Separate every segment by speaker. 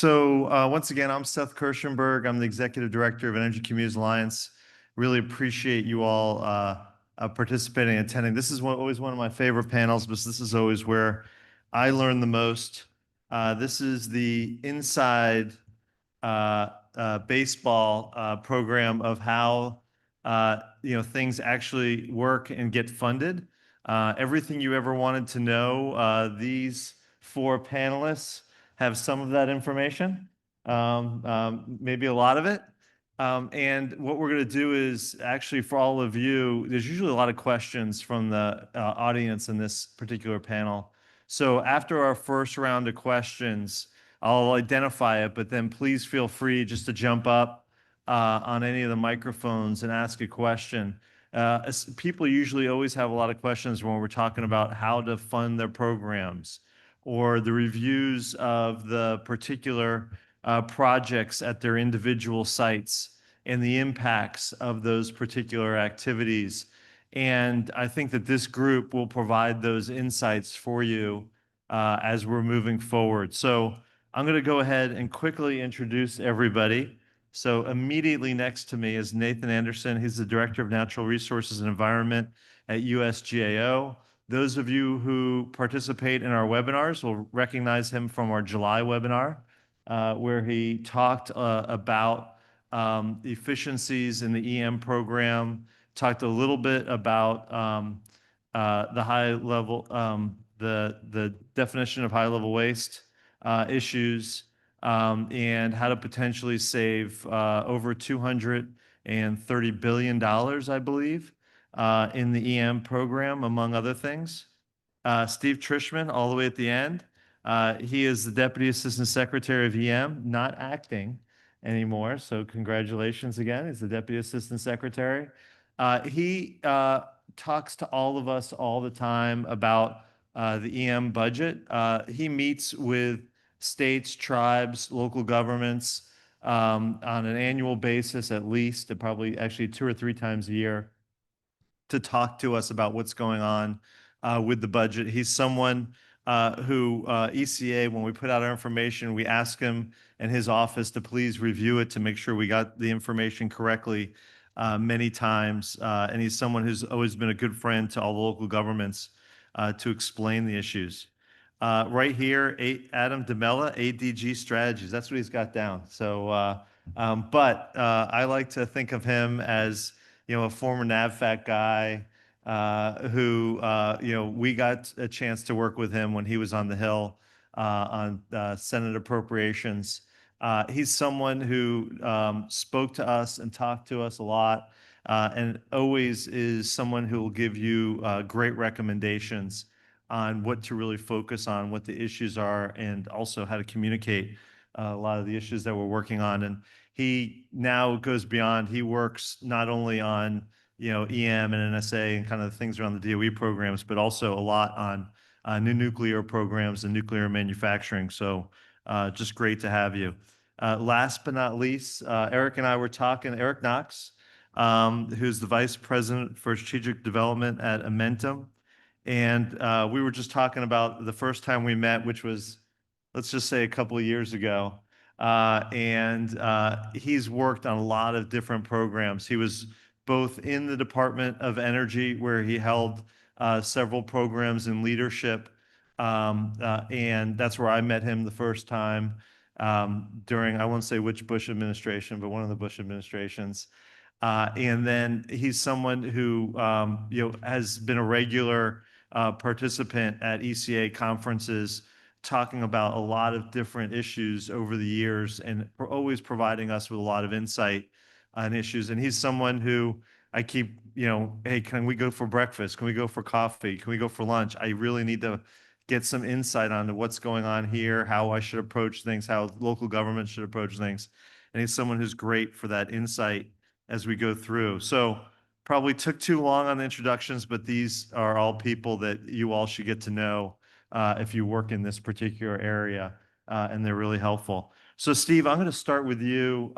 Speaker 1: Once again, I'm Seth Kirshenberg. I'm the Executive Director of Energy Communities Alliance. Really appreciate you all participating and attending. This is always one of my favorite panels, but this is always where I learn the most. This is the inside baseball program of how things actually work and get funded. Everything you ever wanted to know, these four panelists have some of that information, maybe a lot of it. And what we're going to do is actually for all of you, there's usually a lot of questions from the audience in this particular panel. So after our first round of questions, I'll identify it, but then please feel free just to jump up on any of the microphones and ask a question. People usually always have a lot of questions when we're talking about how to fund their programs or the reviews of the particular projects at their individual sites and the impacts of those particular activities. And I think that this group will provide those insights for you as we're moving forward. So I'm going to go ahead and quickly introduce everybody. So immediately next to me is Nathan Anderson. He's the Director of Natural Resources and Environment at USGAO. Those of you who participate in our webinars will recognize him from our July webinar, where he talked about efficiencies in the EM program, talked a little bit about the high level, the definition of high level waste issues, and how to potentially save over $230 billion, I believe, in the EM program, among other things. Steve Trischman, all the way at the end. He is the Deputy Assistant Secretary of EM, not acting anymore, so congratulations again. He's the Deputy Assistant Secretary. He talks to all of us all the time about the EM budget. He meets with states, tribes, local governments on an annual basis at least, probably actually 2 or 3 times a year, to talk to us about what's going on with the budget. He's someone who ECA, when we put out our information, we ask him and his office to please review it to make sure we got the information correctly many times. And he's someone who's always been a good friend to all the local governments to explain the issues. Right here, Adam DeMella, ADG Strategies. That's what he's got down. So, I like to think of him as, a former NAVFAC guy who, we got a chance to work with him when he was on the Hill on Senate appropriations. He's someone who spoke to us and talked to us a lot, and always is someone who will give you great recommendations on what to really focus on, what the issues are, and also how to communicate a lot of the issues that we're working on. And he now goes beyond. He works not only on EM and NSA and kind of the things around the DOE programs, but also a lot on new nuclear programs and nuclear manufacturing. So just great to have you. Last but not least, Eric and I were talking. Eric Knox, who's the Vice President for Strategic Development at Amentum. And we were just talking about the first time we met, which was, let's just say, a couple of years ago. He's worked on a lot of different programs. He was both in the Department of Energy, where he held several programs in leadership. And that's where I met him the first time during, I won't say which Bush administration, but one of the Bush administrations. And then he's someone who has been a regular participant at ECA conferences, talking about a lot of different issues over the years and always providing us with a lot of insight on issues. And he's someone who I keep, hey, can we go for breakfast? Can we go for coffee? Can we go for lunch? I really need to get some insight on what's going on here, how I should approach things, how local government should approach things. And he's someone who's great for that insight as we go through. So probably took too long on the introductions, but these are all people that you all should get to know if you work in this particular area, and they're really helpful. So Steve, I'm going to start with you.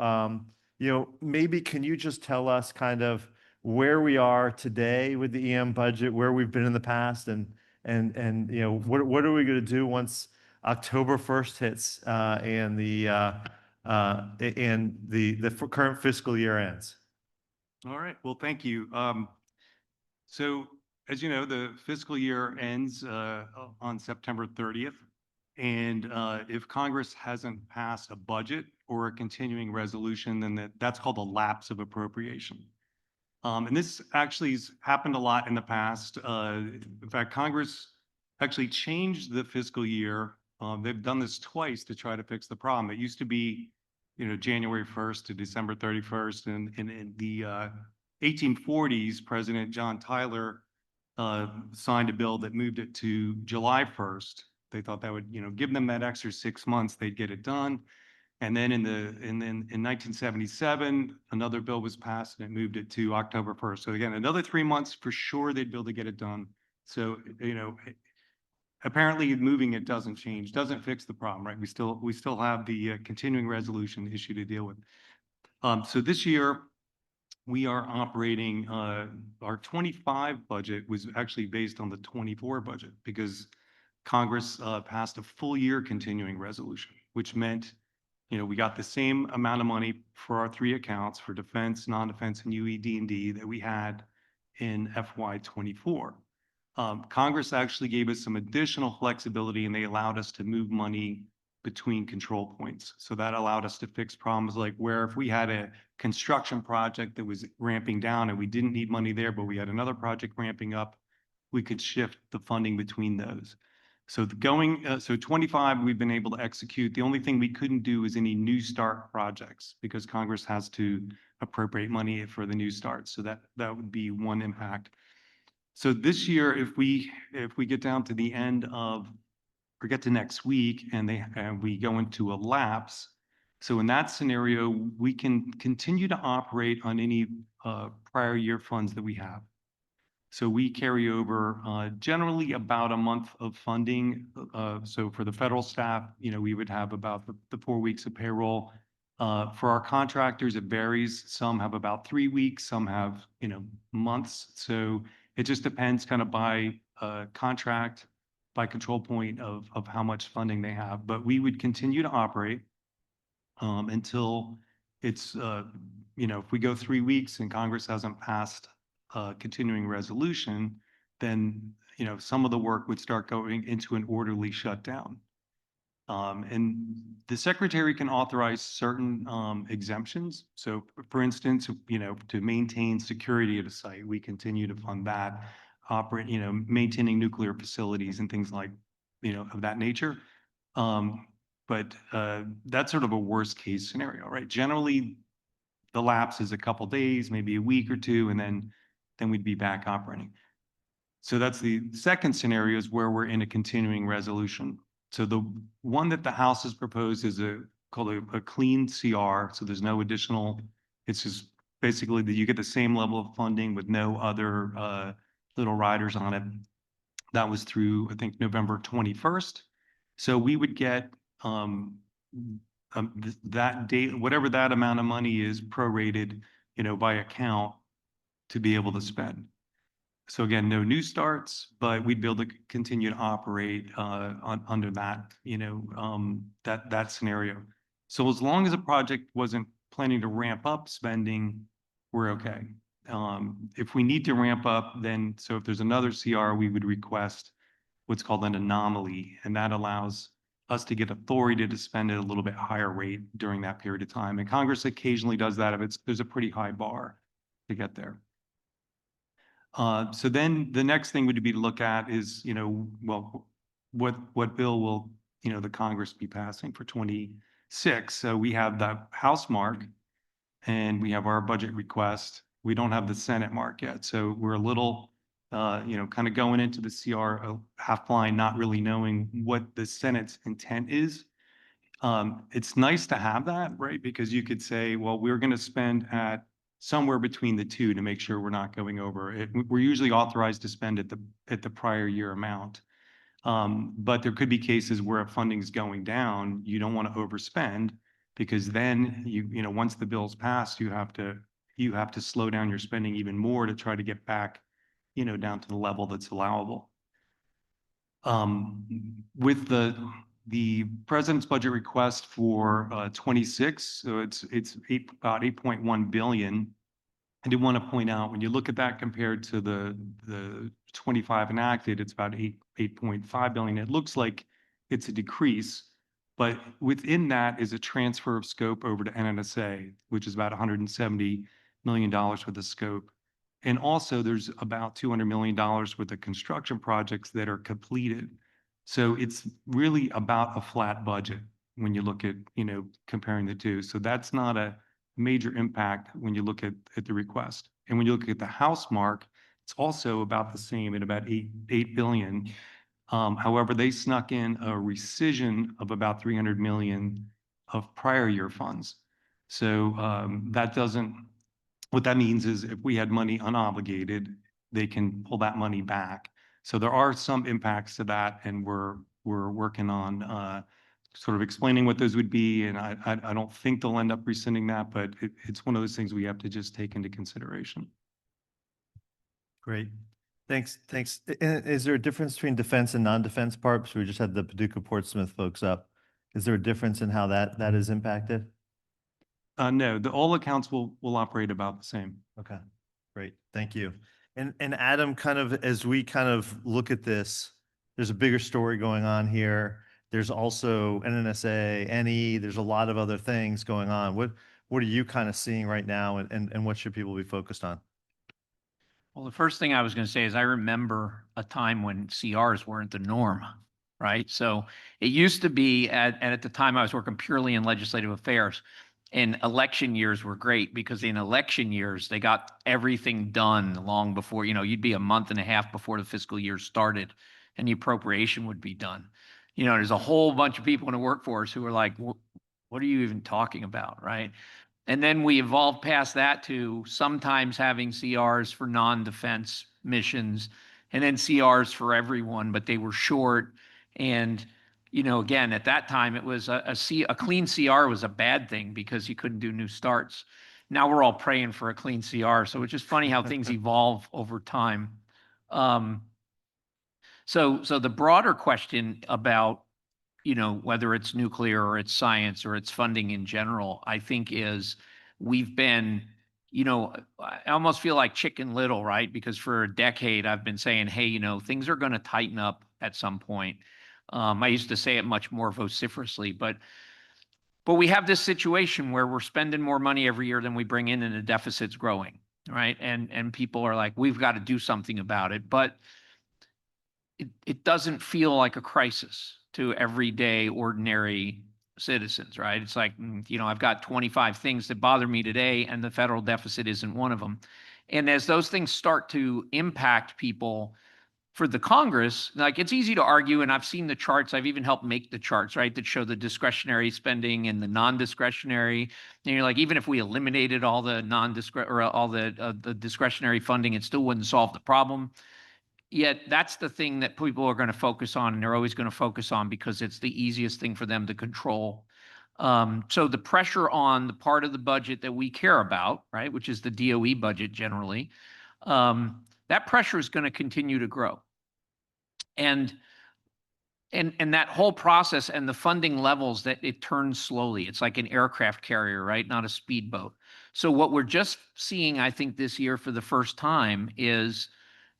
Speaker 1: Maybe can you just tell us kind of where we are today with the EM budget, where we've been in the past, and what are we going to do once October 1st hits and the current fiscal year ends.
Speaker 2: All right. Well, thank you. So as you know, the fiscal year ends on September 30th. And if Congress hasn't passed a budget or a continuing resolution, then that's called a lapse of appropriation. And this actually has happened a lot in the past. In fact, Congress actually changed the fiscal year. They've done this twice to try to fix the problem. It used to be, January 1st to December 31st. And in the 1840s, President John Tyler signed a bill that moved it to July 1st. They thought that would, give them that extra 6 months, they'd get it done. And then in 1977, another bill was passed and it moved it to October 1st. So again, another 3 months for sure they'd be able to get it done. So, apparently moving it doesn't fix the problem, right? We still have the continuing resolution issue to deal with. So this year we are operating, our 25 budget was actually based on the 24 budget because Congress passed a full year continuing resolution, which meant we got the same amount of money for our three accounts for defense, non-defense, and UED&D that we had in FY24. Congress actually gave us some additional flexibility and they allowed us to move money between control points. So that allowed us to fix problems like where if we had a construction project that was ramping down and we didn't need money there, but we had another project ramping up, we could shift the funding between those. So 25, we've been able to execute. The only thing we couldn't do is any new start projects because Congress has to appropriate money for the new starts. So that would be one impact. So this year, if we get down to the end of, or get to next week and we go into a lapse, so in that scenario, we can continue to operate on any prior year funds that we have. So we carry over generally about a month of funding. So for the federal staff, we would have about the 4 weeks of payroll. For our contractors, it varies. Some have about 3 weeks, some have, months. So it just depends kind of by contract, by control point of how much funding they have. But we would continue to operate until it's, if we go 3 weeks and Congress hasn't passed continuing resolution, then some of the work would start going into an orderly shutdown. And the secretary can authorize certain exemptions. So for instance, to maintain security at a site, we continue to fund that, maintaining nuclear facilities and things like, of that nature. But that's sort of a worst case scenario, right? Generally, the lapse is a couple days, maybe a week or two, and then we'd be back operating. So that's the second scenario is where we're in a continuing resolution. So the one that the House has proposed is called a clean CR. So there's no additional, it's just basically that you get the same level of funding with no other little riders on it. That was through, I think, November 21st. So we would get that date, whatever that amount of money is prorated, by account to be able to spend. So again, no new starts, but we'd be able to continue to operate under that, that scenario. So as long as a project wasn't planning to ramp up spending, we're okay. If we need to ramp up, then so if there's another CR, we would request what's called an anomaly, and that allows us to get authority to spend at a little bit higher rate during that period of time. And Congress occasionally does that if there's a pretty high bar to get there. So then the next thing would be to look at is, well, what bill will, the Congress be passing for 26? So we have the House mark and we have our budget request. We don't have the Senate mark yet. So we're a little, kind of going into the CR half blind, not really knowing what the Senate's intent is. It's nice to have that, right? Because you could say, well, we're going to spend at somewhere between the two to make sure we're not going over it. We're usually authorized to spend at the prior year amount. But there could be cases where funding is going down. You don't want to overspend because then once the bill's passed, you have to slow down your spending even more to try to get back, down to the level that's allowable. With The president's budget request for 26, so it's about 8.1 billion. I do want to point out, when you look at that compared to the 25 enacted, it's about 8.5 billion. It looks like it's a decrease, but within that is a transfer of scope over to NNSA, which is about $170 million worth of scope. And also there's about $200 million worth of construction projects that are completed. So it's really about a flat budget when you look at, comparing the two. So that's not a major impact when you look at the request. And when you look at the House mark, it's also about the same at about 8 billion. However, they snuck in a rescission of about 300 million of prior year funds. So that doesn't, what that means is if we had money unobligated, they can pull that money back. So there are some impacts to that, and we're working on sort of explaining what those would be. And I don't think they'll end up rescinding that, but it's one of those things we have to just take into consideration.
Speaker 1: Great. Thanks. Thanks. Is there a difference between defense and non-defense parts? We just had the Paducah Portsmouth folks up. Is there a difference in how that is impacted?
Speaker 2: No, all accounts will operate about the same.
Speaker 1: Okay, great. Thank you. And Adam, kind of as we kind of look at this, there's a bigger story going on here. There's also NNSA, NE, there's a lot of other things going on. What are you kind of seeing right now, and what should people be focused on?
Speaker 3: Well, the first thing I was going to say is I remember a time when CRs weren't the norm, right? So it used to be, at the time I was working purely in legislative affairs, and election years were great because in election years, they got everything done long before, you'd be a month and a half before the fiscal year started and the appropriation would be done. There's a whole bunch of people in the workforce who are like, what are you even talking about, right? And then we evolved past that to sometimes having CRs for non-defense missions and then CRs for everyone, but they were short. And, again, at that time, it was a clean CR was a bad thing because you couldn't do new starts. Now we're all praying for a clean CR. So it's just funny how things evolve over time. So the broader question about, whether it's nuclear or it's science or it's funding in general, I think is we've been, I almost feel like Chicken Little, right? Because for a decade I've been saying, hey, things are going to tighten up at some point. I used to say it much more vociferously, but we have this situation where we're spending more money every year than we bring in and the deficit's growing, right? And people are like, we've got to do something about it. But it doesn't feel like a crisis to everyday ordinary citizens, right? It's like, I've got 25 things that bother me today and the federal deficit isn't one of them. And as those things start to impact people for the Congress, like it's easy to argue, and I've seen the charts, I've even helped make the charts, right, that show the discretionary spending and the non-discretionary. And you're like, even if we eliminated all the the discretionary funding, it still wouldn't solve the problem. Yet that's the thing that people are going to focus on, and they're always going to focus on because it's the easiest thing for them to control. So the pressure on the part of the budget that we care about, right, which is the DOE budget generally, that pressure is going to continue to grow. And that whole process and the funding levels, that it turns slowly. It's like an aircraft carrier, right, not a speedboat. So what we're just seeing, I think, this year for the first time is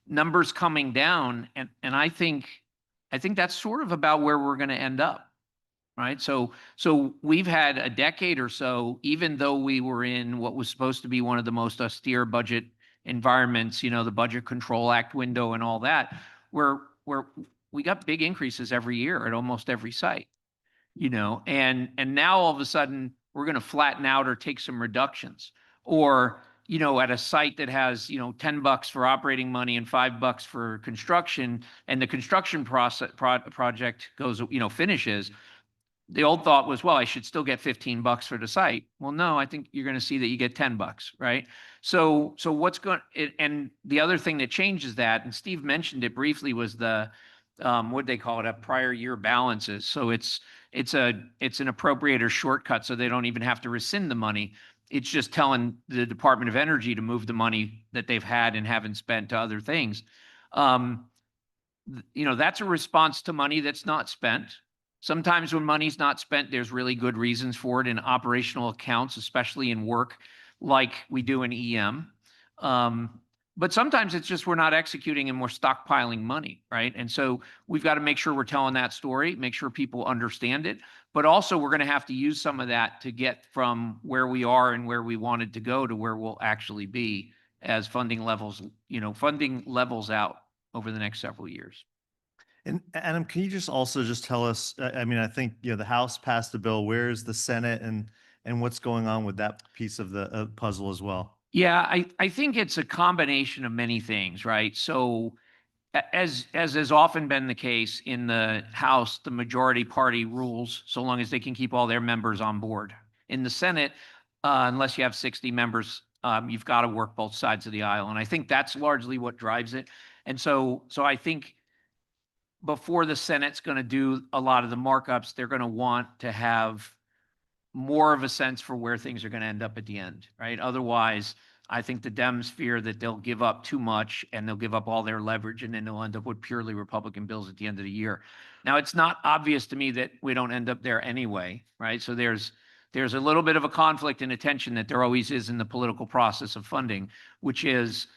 Speaker 3: numbers coming down, and I think that's sort of about where we're going to end up, right? So we've had a decade or so, even though we were in what was supposed to be one of the most austere budget environments, the Budget Control Act window and all that, where we got big increases every year at almost every site, and now all of a sudden we're going to flatten out or take some reductions, or at a site that has, $10 for operating money and $5 for construction, and the construction project goes, finishes, the old thought was, well, I should still get $15 for the site. Well, no, I think you're going to see that you get $10, right? So what's going, and the other thing that changes that, and Steve mentioned it briefly, was the, what they call it, a prior year balances. So it's an appropriator shortcut, so they don't even have to rescind the money. It's just telling the Department of Energy to move the money that they've had and haven't spent to other things. That's a response to money that's not spent. Sometimes when money's not spent, there's really good reasons for it in operational accounts, especially in work like we do in EM. But sometimes it's just we're not executing and we're stockpiling money, right? And so we've got to make sure we're telling that story, make sure people understand it. But also we're going to have to use some of that to get from where we are and where we wanted to go to where we'll actually be as funding levels, funding levels out over the next several years.
Speaker 1: And Adam, can you just also just tell us, I mean, I think, the House passed a bill. Where's the Senate and what's going on with that piece of the puzzle as well?
Speaker 3: Yeah, I think it's a combination of many things, right? So as has often been the case in the House, the majority party rules so long as they can keep all their members on board. In the Senate, unless you have 60 members, you've got to work both sides of the aisle. And I think that's largely what drives it. And so I think before the Senate's going to do a lot of the markups, they're going to want to have more of a sense for where things are going to end up at the end, right? Otherwise, I think the Dems fear that they'll give up too much and they'll give up all their leverage and then they'll end up with purely Republican bills at the end of the year. Now, it's not obvious to me that we don't end up there anyway, right? So there's a little bit of a conflict and a tension that there always is in the political process of funding, which is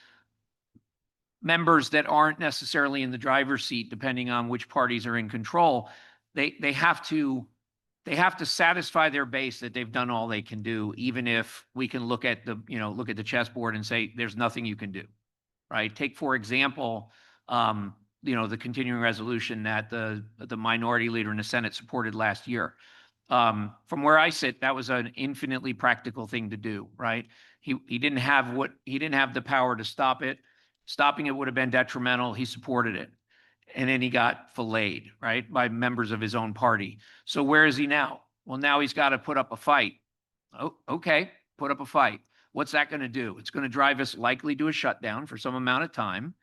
Speaker 3: members that aren't necessarily in the driver's seat, depending on which parties are in control, they have to satisfy their base that they've done all they can do, even if we can look at the chessboard and say there's nothing you can do, right? Take, for example, the continuing resolution that the minority leader in the Senate supported last year. From where I sit, that was an infinitely practical thing to do, right? He didn't have the power to stop it. Stopping it would have been detrimental. He supported it. And then he got filleted, right, by members of his own party. So where is he now? Well, now he's got to put up a fight. Oh, okay, put up a fight. What's that going to do? It's going to drive us likely to a shutdown for some amount of time.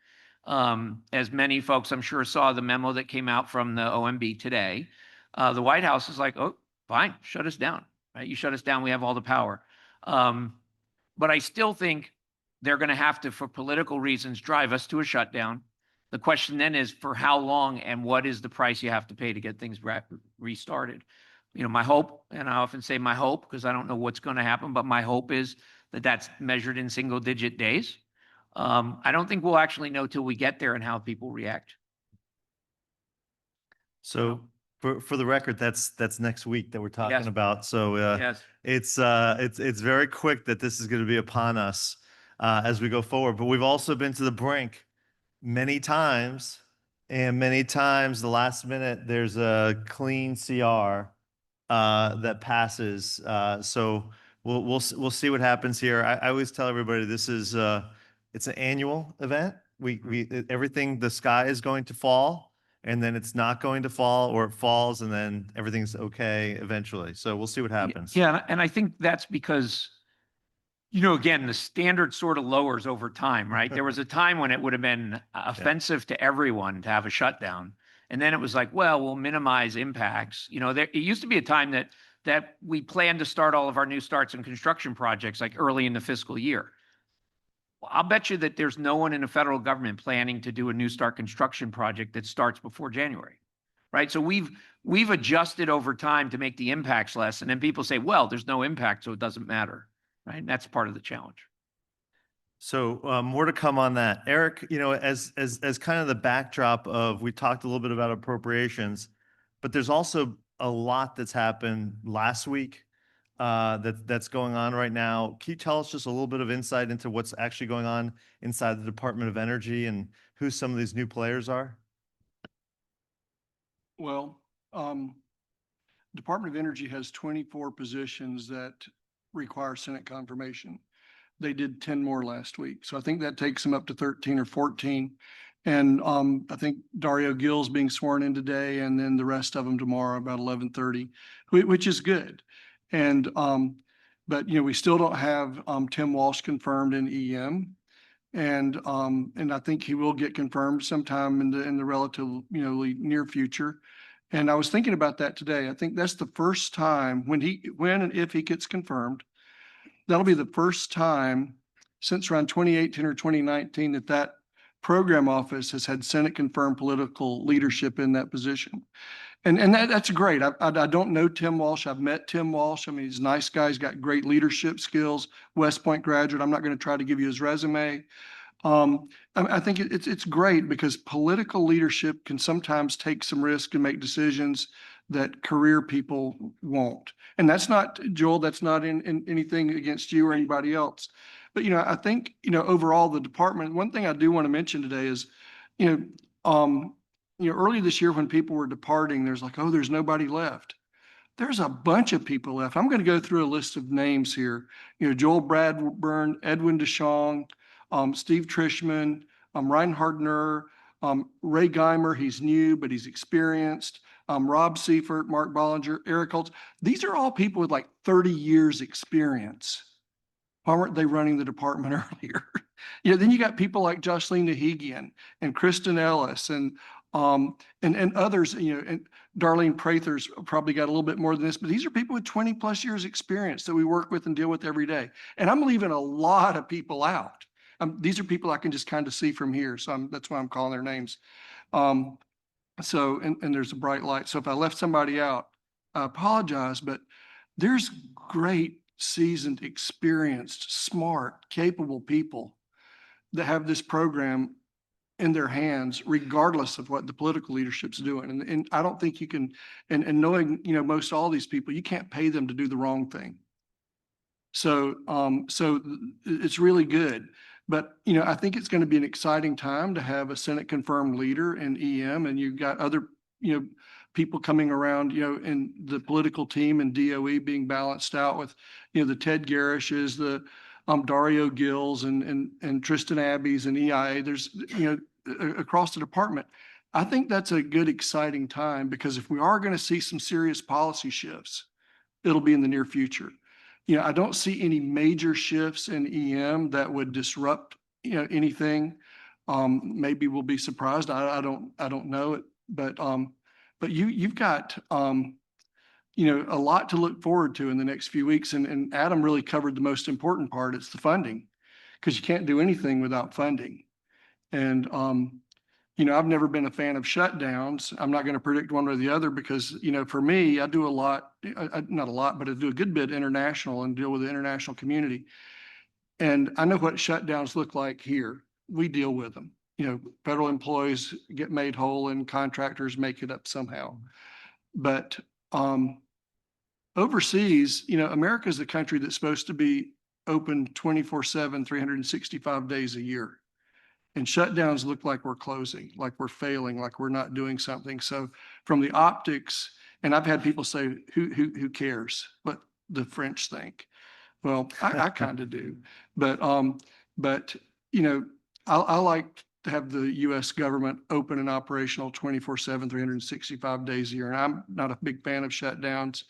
Speaker 3: As many folks, I'm sure, saw the memo that came out from the OMB today. The White House is like, oh, fine, shut us down, right? You shut us down, we have all the power. But I still think they're going to have to, for political reasons, drive us to a shutdown. The question then is for how long and what is the price you have to pay to get things restarted? My hope, and I often say my hope because I don't know what's going to happen, but my hope is that that's measured in single-digit days. I don't think we'll actually know till we get there and how people react.
Speaker 1: So for the record, that's next week that we're talking
Speaker 3: Yes.
Speaker 1: about. So
Speaker 3: Yes.
Speaker 1: it's very quick that this is going to be upon us as we go forward. But we've also been to the brink many times, and many times the last minute there's a clean CR that passes. So we'll see what happens here. I always tell everybody this is it's an annual event. Everything, the sky is going to fall, and then it's not going to fall, or it falls and then everything's okay eventually. So we'll see what happens.
Speaker 3: Yeah, and I think that's because again, the standard sort of lowers over time, right? There was a time when it would have been offensive to everyone to have a shutdown. And then it was like, well, we'll minimize impacts. It used to be a time that we planned to start all of our new starts and construction projects like early in the fiscal year. Well, I'll bet you that there's no one in the federal government planning to do a new start construction project that starts before January, right? So we've adjusted over time to make the impacts less. And then people say, well, there's no impact, so it doesn't matter. Right. And that's part of the challenge.
Speaker 1: So more to come on that. Eric, as kind of the backdrop of, we talked a little bit about appropriations, but there's also a lot that's happened last week that's going on right now. Can you tell us just a little bit of insight into what's actually going on inside the Department of Energy and who some of these new players are?
Speaker 4: Well, Department of Energy has 24 positions that require Senate confirmation. They did 10 more last week. So I think that takes them up to 13 or 14. And I think Dario Gill's being sworn in today, and then the rest of them tomorrow about 11:30, which is good. And but we still don't have Tim Walsh confirmed in EM. And I think he will get confirmed sometime in the relatively near future. And I was thinking about that today. I think that's the first time when and if he gets confirmed, that'll be the first time since around 2018 or 2019 that program office has had Senate confirmed political leadership in that position. And that's great. I don't know Tim Walsh. I've met Tim Walsh. I mean, he's a nice guy. He's got great leadership skills, West Point graduate. I'm not going to try to give you his resume. I think it's great because political leadership can sometimes take some risk and make decisions that career people won't. And that's not, Joel, that's not in anything against you or anybody else. But, I think, overall the department, one thing I do want to mention today is, early this year when people were departing, there's like, oh, there's nobody left. There's a bunch of people left. I'm going to go through a list of names here. Joel Bradburn, Edwin DeShong, Steve Trischman, Reinhard Nur, Ray Geimer, he's new, but he's experienced, Rob Seifert, Mark Bollinger, Eric Holtz. These are all people with like 30 years experience. Why weren't they running the department earlier? Then you got people like Jocelyn Nahigian and Kristen Ellis and others, and Darlene Prather's probably got a little bit more than this, but these are people with 20 plus years experience that we work with and deal with every day. And I'm leaving a lot of people out. These are people I can just kind of see from here. So that's why I'm calling their names. And there's a bright light. So if I left somebody out, I apologize, but there's great, seasoned, experienced, smart, capable people that have this program in their hands, regardless of what the political leadership's doing. And I don't think you can, and knowing, most all these people, you can't pay them to do the wrong thing. So it's really good. But, I think it's going to be an exciting time to have a Senate confirmed leader in EM, and you've got other, people coming around, in the political team and DOE being balanced out with, the Ted Garishes, the Dario Gills and Tristan Abbeys and EIA. There's, across the department. I think that's a good, exciting time because if we are going to see some serious policy shifts, it'll be in the near future. I don't see any major shifts in EM that would disrupt, anything. Maybe we'll be surprised. I don't know it, but you've got, a lot to look forward to in the next few weeks. And Adam really covered the most important part. It's the funding, because you can't do anything without funding. And, I've never been a fan of shutdowns. I'm not going to predict one or the other because, for me, I do a lot, not a lot, but I do a good bit international and deal with the international community. And I know what shutdowns look like here. We deal with them. Federal employees get made whole and contractors make it up somehow. But overseas, America is the country that's supposed to be open 24/7, 365 days a year. And shutdowns look like we're closing, like we're failing, like we're not doing something. So from the optics, and I've had people say, who cares what the French think? Well, I kind of do, but I like to have the U.S. government open and operational 24/7, 365 days a year. And I'm not a big fan of shutdowns.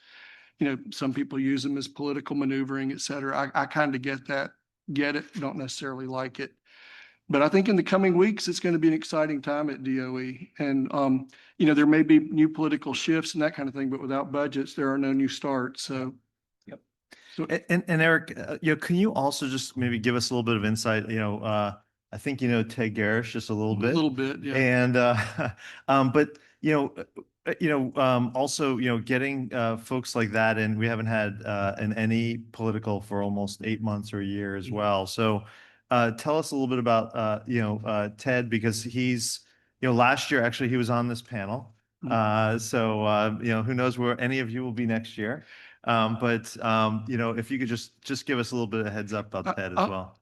Speaker 4: Some people use them as political maneuvering, et cetera. I kind of get it, don't necessarily like it. But I think in the coming weeks, it's going to be an exciting time at DOE. And, there may be new political shifts and that kind of thing, but without budgets, there are no new starts. So.
Speaker 1: Yep.
Speaker 4: So,
Speaker 1: And Eric, can you also just maybe give us a little bit of insight? I think Ted Garish just a little bit.
Speaker 4: A little bit, yeah.
Speaker 1: And but also getting folks like that, and we haven't had any political for almost 8 months or a year as well. So tell us a little bit about Ted, because he's last year actually he was on this panel. So who knows where any of you will be next year. But if you could just give us a little bit of heads up about Ted as well.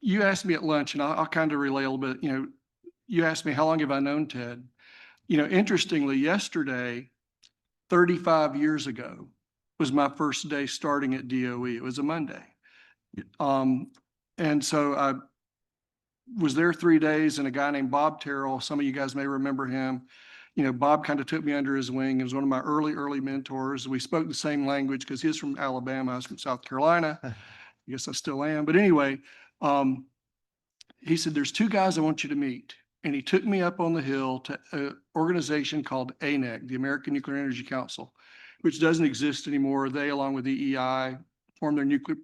Speaker 4: You asked me at lunch, and I'll kind of relay a little bit. You asked me how long have I known Ted? Interestingly, yesterday, 35 years ago, was my first day starting at DOE. It was a Monday. And so I was there 3 days, and a guy named Bob Terrell, some of you guys may remember him. Bob kind of took me under his wing. He was one of my early mentors. We spoke the same language because he was from Alabama. I was from South Carolina. I guess I still am. But anyway, he said, there's 2 guys I want you to meet. And he took me up on the hill to an organization called ANEC, the American Nuclear Energy Council, which doesn't exist anymore. They, along with the EI, formed their nuclear,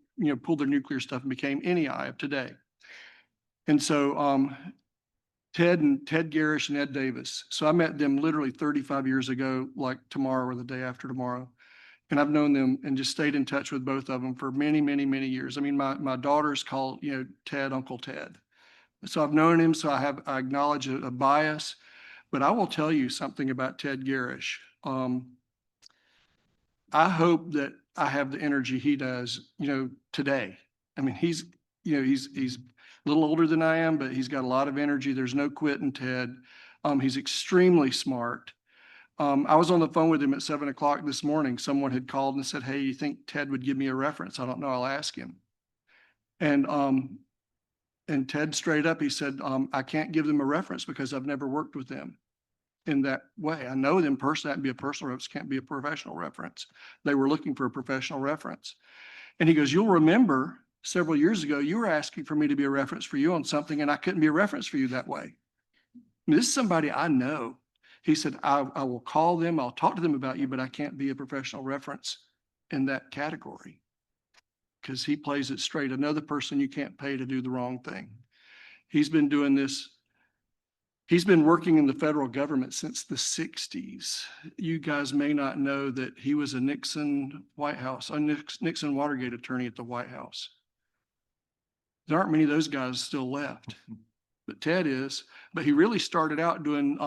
Speaker 4: pulled their nuclear stuff and became NEI of today. And so Ted Garish and Ed Davis. So I met them literally 35 years ago, like tomorrow or the day after tomorrow. And I've known them and just stayed in touch with both of them for many, many, many years. I mean, my daughters call, Ted, Uncle Ted. So I've known him, so I acknowledge a bias, but I will tell you something about Ted Garish. I hope that I have the energy he does, today. I mean, he's a little older than I am, but he's got a lot of energy. There's no quitting Ted. He's extremely smart. I was on the phone with him at 7 o'clock this morning. Someone had called and said, "Hey, you think Ted would give me a reference?" I don't know. I'll ask him. And Ted straight up, he said, "I can't give them a reference because I've never worked with them in that way. I know them personally. That can be a personal reference, can't be a professional reference." They were looking for a professional reference. And he goes, "You'll remember several years ago, you were asking for me to be a reference for you on something, and I couldn't be a reference for you that way." I mean, this is somebody I know. He said, I will call them, I'll talk to them about you, but I can't be a professional reference in that category. Because he plays it straight. Another person you can't pay to do the wrong thing. He's been doing this. He's been working in the federal government since the 60s. You guys may not know that he was a Nixon Watergate attorney at the White House. There aren't many of those guys still left, but Ted is. But he really started out doing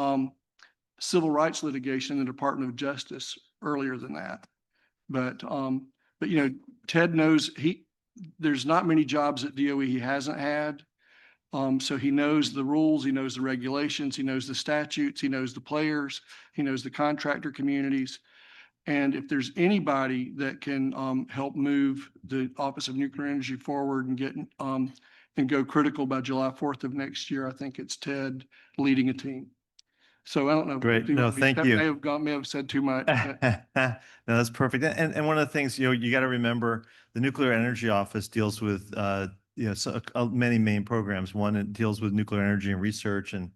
Speaker 4: civil rights litigation in the Department of Justice earlier than that. But Ted knows there's not many jobs at DOE he hasn't had. So he knows the rules, he knows the regulations, he knows the statutes, he knows the players, he knows the contractor communities. And if there's anybody that can help move the Office of Nuclear Energy forward and get and go critical by July 4th of next year, I think it's Ted leading a team. So I don't know.
Speaker 1: Great. No, thank
Speaker 4: That
Speaker 1: you.
Speaker 4: may have said too much. But
Speaker 1: No, that's perfect. And one of the things, you got to remember, the Nuclear Energy Office deals with, many main programs. One, it deals with nuclear energy and research and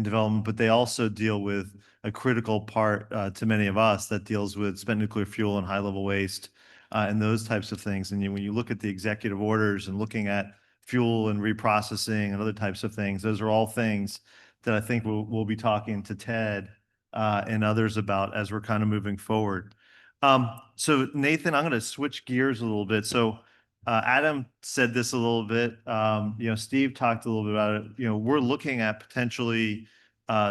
Speaker 1: development, but they also deal with a critical part to many of us that deals with spent nuclear fuel and high-level waste and those types of things. And when you look at the executive orders and looking at fuel and reprocessing and other types of things, those are all things that I think we'll be talking to Ted and others about as we're kind of moving forward. So Nathan, I'm going to switch gears a little bit. So Adam said this a little bit. Steve talked a little bit about it. We're looking at potentially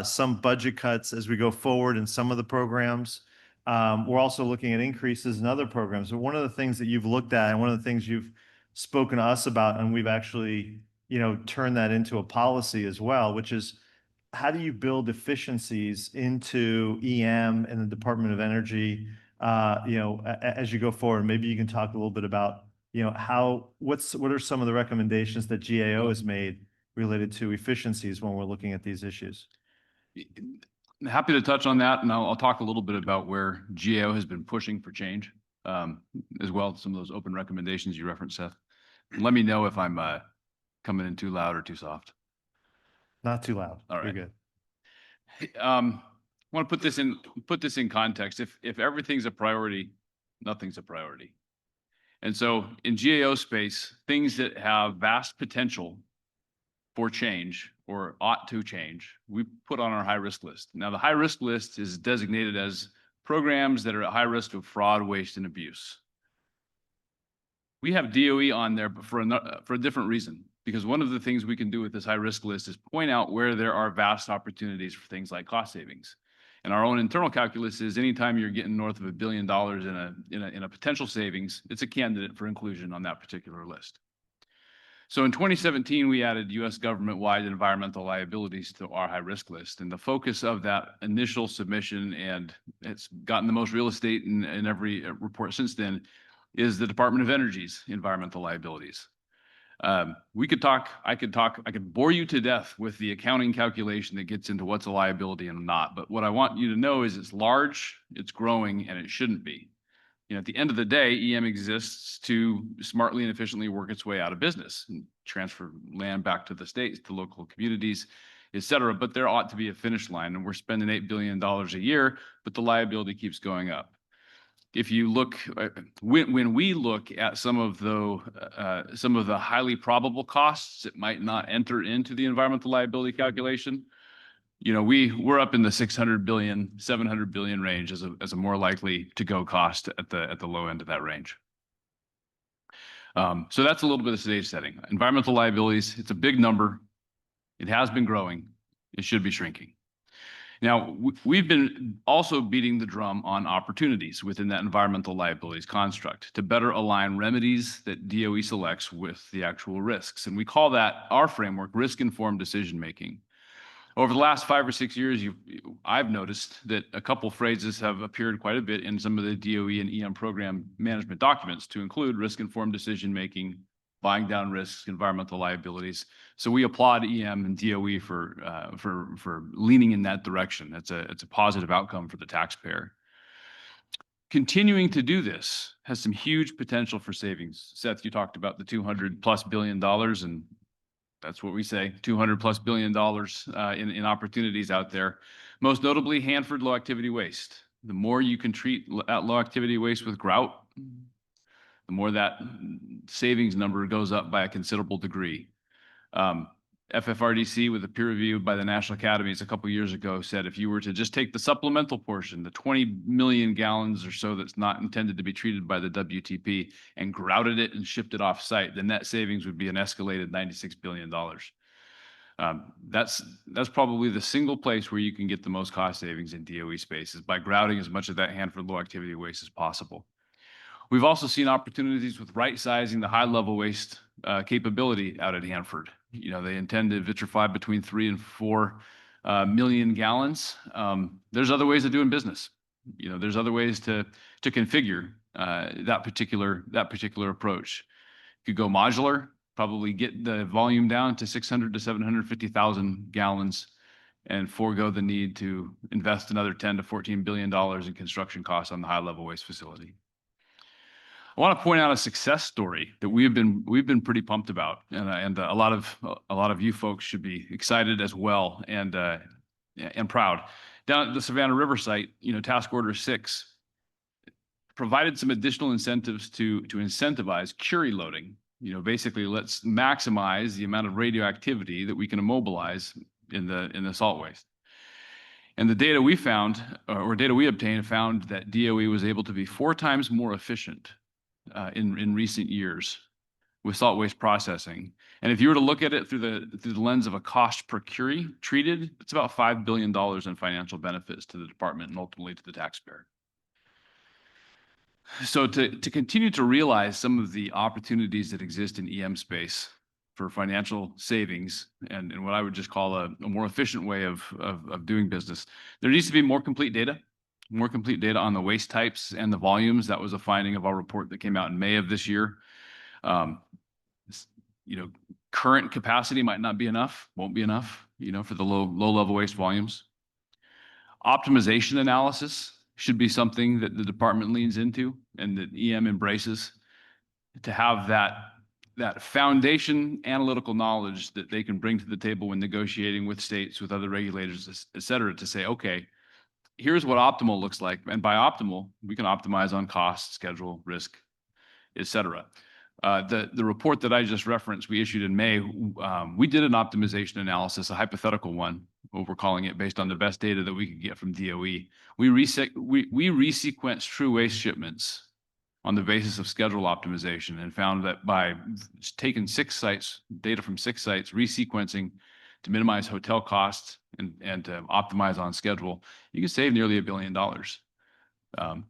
Speaker 1: some budget cuts as we go forward in some of the programs. We're also looking at increases in other programs. So one of the things that you've looked at and one of the things you've spoken to us about, and we've actually, turned that into a policy as well, which is how do you build efficiencies into EM and the Department of Energy, as you go forward? Maybe you can talk a little bit about, what are some of the recommendations that GAO has made related to efficiencies when we're looking at these issues?
Speaker 5: I'm happy to touch on that, and I'll talk a little bit about where GAO has been pushing for change, as well as some of those open recommendations you referenced, Seth. Let me know if I'm coming in too loud or too soft.
Speaker 1: Not too loud.
Speaker 5: All right.
Speaker 1: You're good.
Speaker 5: I want to put this in context. If everything's a priority, nothing's a priority. And so in GAO space, things that have vast potential for change or ought to change, we put on our high risk list. Now the high risk list is designated as programs that are at high risk of fraud, waste, and abuse. We have DOE on there, but for a different reason. Because one of the things we can do with this high risk list is point out where there are vast opportunities for things like cost savings. And our own internal calculus is anytime you're getting north of $1 billion in a potential savings, it's a candidate for inclusion on that particular list. So in 2017, we added US government-wide environmental liabilities to our high risk list. And the focus of that initial submission, and it's gotten the most real estate in every report since then, is the Department of Energy's environmental liabilities. I could bore you to death with the accounting calculation that gets into what's a liability and not. But what I want you to know is it's large, it's growing, and it shouldn't be. At the end of the day, EM exists to smartly and efficiently work its way out of business and transfer land back to the states, to local communities, et cetera. But there ought to be a finish line, and we're spending $8 billion a year, but the liability keeps going up. if you look, when we look at some of the highly probable costs that might not enter into the environmental liability calculation, you know, we're up in the 600 billion, 700 billion range as a more likely to go cost at the low end of that range. So that's a little bit of stage setting. Environmental liabilities, it's a big number. It has been growing. It should be shrinking. Now, we've been also beating the drum on opportunities within that environmental liabilities construct to better align remedies that DOE selects with the actual risks. And we call that our framework, risk-informed decision-making. Over the last 5 or 6 years, I've noticed that a couple phrases have appeared quite a bit in some of the DOE and EM program management documents to include risk-informed decision-making, buying down risks, environmental liabilities. So we applaud EM and DOE for leaning in that direction. It's a positive outcome for the taxpayer. Continuing to do this has some huge potential for savings. Seth, you talked about the $200+ billion, and that's what we say, $200+ billion in opportunities out there. Most notably, Hanford low activity waste. The more you can treat low activity waste with grout, the more that savings number goes up by a considerable degree. FFRDC, with a peer review by the National Academies a couple years ago, said if you were to just take the supplemental portion, the 20 million gallons or so that's not intended to be treated by the WTP, and grouted it and shipped it off site, the net savings would be an escalated $96 billion. That's probably the single place where you can get the most cost savings in DOE space, is by grouting as much of that Hanford low activity waste as possible. We've also seen opportunities with right-sizing the high-level waste capability out at Hanford. You know, they intend to vitrify between 3 and 4 million gallons. There's other ways of doing business. You know, there's other ways to configure that particular approach. You could go modular, probably get the volume down to 600 to 750,000 gallons, and forego the need to invest another $10 to $14 billion in construction costs on the high-level waste facility. I want to point out a success story that we've been pretty pumped about, and a lot of you folks should be excited as well, and proud. Down at the Savannah River site, you know, Task Order 6 provided some additional incentives to incentivize Curie loading. You know, basically, let's maximize the amount of radioactivity that we can immobilize in the salt waste. And the data we found, or data we obtained, found that DOE was able to be 4 times more efficient in recent years with salt waste processing. And if you were to look at it through the lens of a cost per curie treated, it's about $5 billion in financial benefits to the department and ultimately to the taxpayer. So to continue to realize some of the opportunities that exist in EM space for financial savings and what I would just call a more efficient way of doing business, there needs to be more complete data on the waste types and the volumes. That was a finding of our report that came out in May of this year. You know, current capacity might not be enough, won't be enough, you know, for the low level waste volumes. Optimization analysis should be something that the department leans into and that EM embraces, to have that foundation analytical knowledge that they can bring to the table when negotiating with states, with other regulators, et cetera, to say, okay, here's what optimal looks like. And by optimal, we can optimize on cost, schedule, risk, et cetera. The report that I just referenced, we issued in May, we did an optimization analysis, a hypothetical one, what we're calling it, based on the best data that we could get from DOE. We resequenced true waste shipments on the basis of schedule optimization, and found that by taking 6 sites, data from 6 sites, resequencing to minimize hotel costs and to optimize on schedule, you can save nearly $1 billion.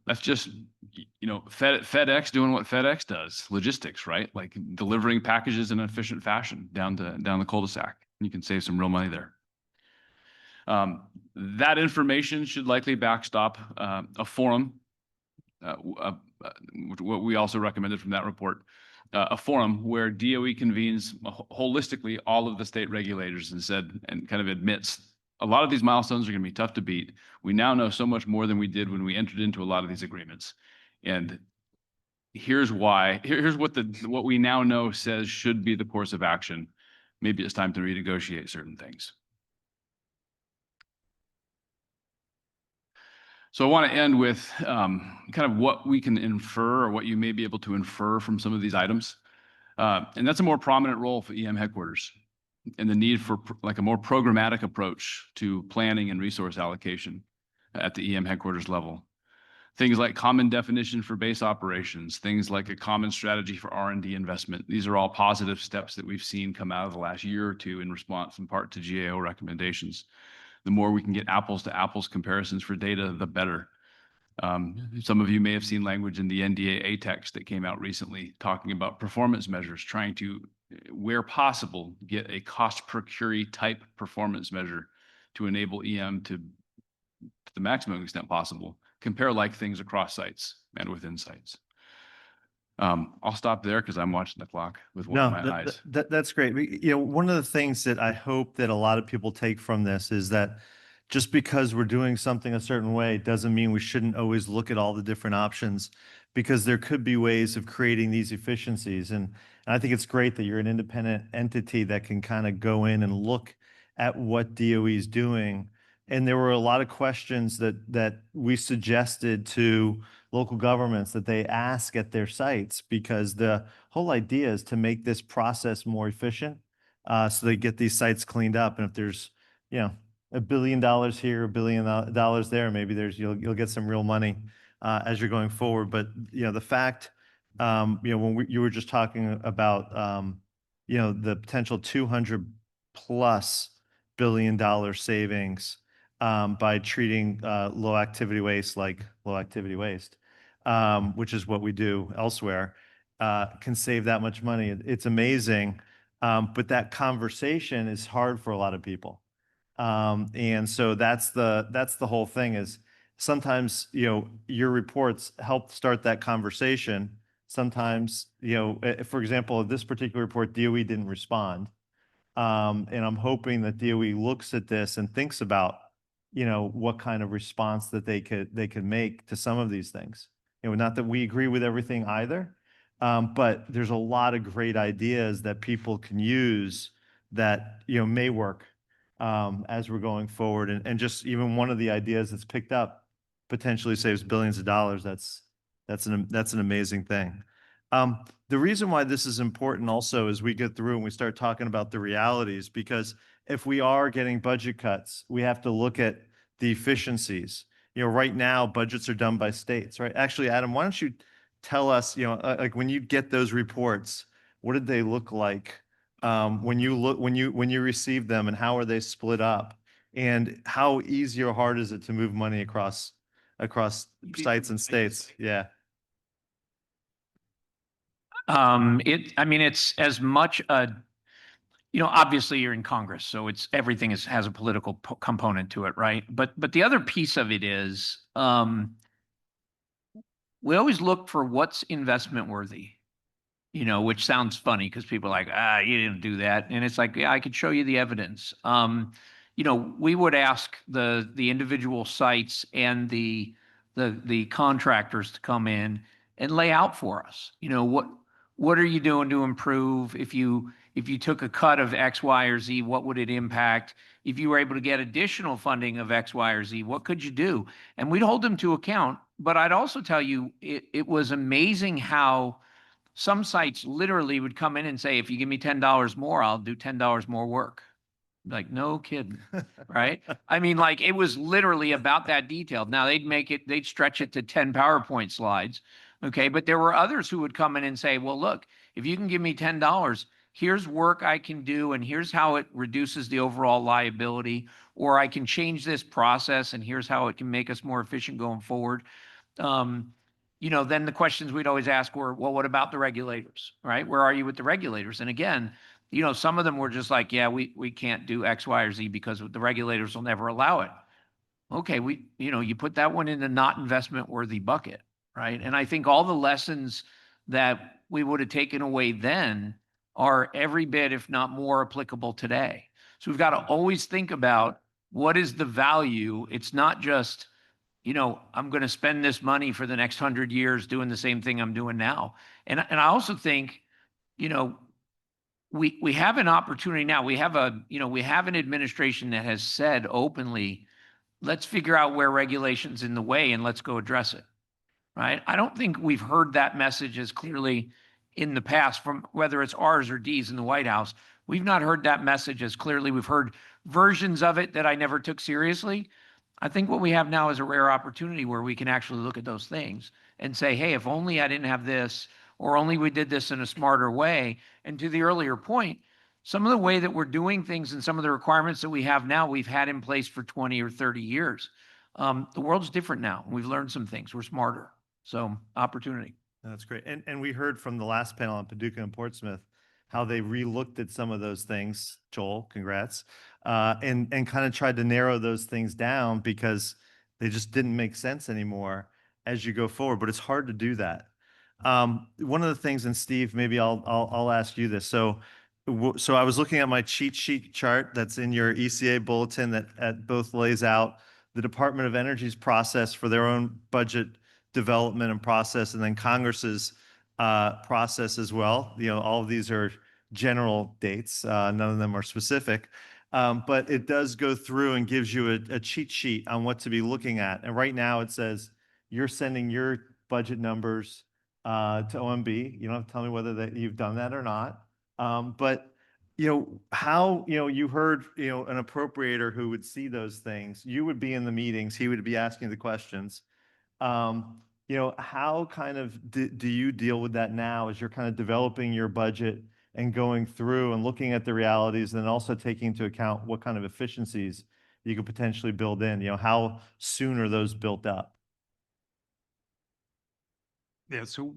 Speaker 5: That's just, you know, FedEx doing what FedEx does, logistics, right? Like delivering packages in an efficient fashion down the cul-de-sac. You can save some real money there. That information should likely backstop a forum, what we also recommended from that report, a forum where DOE convenes holistically all of the state regulators and kind of admits a lot of these milestones are going to be tough to beat. We now know so much more than we did when we entered into a lot of these agreements. And here's why. Here's what we now know says should be the course of action. Maybe it's time to renegotiate certain things. So I want to end with kind of what we can infer or what you may be able to infer from some of these items. And that's a more prominent role for EM headquarters and the need for like a more programmatic approach to planning and resource allocation at the EM headquarters level. Things like common definition for base operations, things like a common strategy for R&D investment. These are all positive steps that we've seen come out of the last year or two in response in part to GAO recommendations. The more we can get apples to apples comparisons for data, the better. Some of you may have seen language in the NDAA text that came out recently talking about performance measures, trying to, where possible, get a cost per curie type performance measure to enable EM to the maximum extent possible, compare like things across sites and within sites. I'll stop there because I'm watching the clock with one of my eyes.
Speaker 1: That's great. One of the things that I hope that a lot of people take from this is that just because we're doing something a certain way doesn't mean we shouldn't always look at all the different options, because there could be ways of creating these efficiencies. And I think it's great that you're an independent entity that can kind of go in and look at what DOE is doing. And there were a lot of questions that we suggested to local governments that they ask at their sites, because the whole idea is to make this process more efficient, so they get these sites cleaned up. And if there's, $1 billion here, $1 billion there, maybe you'll get some real money as you're going forward. But the fact, when you were just talking about the potential 200+ billion-dollar savings by treating low activity waste like low activity waste, which is what we do elsewhere, can save that much money. It's amazing. But that conversation is hard for a lot of people. And so that's the whole thing, is sometimes, your reports help start that conversation. Sometimes, for example, this particular report, DOE didn't respond. And I'm hoping that DOE looks at this and thinks about, what kind of response that they could make to some of these things. Not that we agree with everything either, but there's a lot of great ideas that people can use that, may work as we're going forward. And just even one of the ideas that's picked up potentially saves billions of dollars. That's an amazing thing. The reason why this is important also as we get through and we start talking about the realities, because if we are getting budget cuts, we have to look at the efficiencies. Right now, budgets are done by states, right? Actually, Adam, why don't you tell us, like when you get those reports, what did they look like when you receive them, and how are they split up, and how easy or hard is it to move money across sites and states? Yeah.
Speaker 3: It's as much obviously you're in Congress, so everything has a political component to it, right? But the other piece of it is, we always look for what's investment worthy, which sounds funny because people are like, you didn't do that. And it's like, yeah, I could show you the evidence. We would ask the individual sites and the contractors to come in and lay out for us, what are you doing to improve? If you took a cut of X, Y, or Z, what would it impact? If you were able to get additional funding of X, Y, or Z, what could you do? And we'd hold them to account. But I'd also tell you, it was amazing how some sites literally would come in and say, if you give me $10 more, I'll do $10 more work. Like, no kidding, right? It was literally about that detailed. Now they'd stretch it to 10 PowerPoint slides. Okay. But there were others who would come in and say, well, look, if you can give me $10, here's work I can do, and here's how it reduces the overall liability, or I can change this process, and here's how it can make us more efficient going forward. Then the questions we'd always ask were, well, what about the regulators, right? Where are you with the regulators? And again, some of them were just like, yeah, we can't do X, Y, or Z because the regulators will never allow it. Okay, you put that one in the not investment worthy bucket, right? And I think all the lessons that we would have taken away then are every bit, if not more, applicable today. So we've got to always think about what is the value. It's not just, I'm going to spend this money for the next 100 years doing the same thing I'm doing now. And I also think, we have an opportunity now. We have an administration that has said openly, let's figure out where regulation's in the way and let's go address it, right? I don't think we've heard that message as clearly in the past from whether it's R's or D's in the White House. We've not heard that message as clearly. We've heard versions of it that I never took seriously. I think what we have now is a rare opportunity where we can actually look at those things and say, hey, if only I didn't have this, or only we did this in a smarter way. And to the earlier point, some of the way that we're doing things and some of the requirements that we have now, we've had in place for 20 or 30 years. The world's different now. We've learned some things. We're smarter. So opportunity.
Speaker 1: That's great. And we heard from the last panel on Paducah and Portsmouth how they re-looked at some of those things. Joel, congrats. And kind of tried to narrow those things down because they just didn't make sense anymore as you go forward. But it's hard to do that. One of the things, and Steve, maybe I'll ask you this. So I was looking at my cheat sheet chart that's in your ECA bulletin that both lays out the Department of Energy's process for their own budget development and process, and then Congress's process as well. You know, all of these are general dates. None of them are specific. But it does go through and gives you a cheat sheet on what to be looking at. And right now it says you're sending your budget numbers to OMB. You don't have to tell me whether you've done that or not. But you know, how, you know, you heard, you know, an appropriator who would see those things. You would be in the meetings. He would be asking the questions. You know, how kind of do you deal with that now as you're kind of developing your budget and going through and looking at the realities, and then also taking into account what kind of efficiencies you could potentially build in? You know, how soon are those built up?
Speaker 2: Yeah, so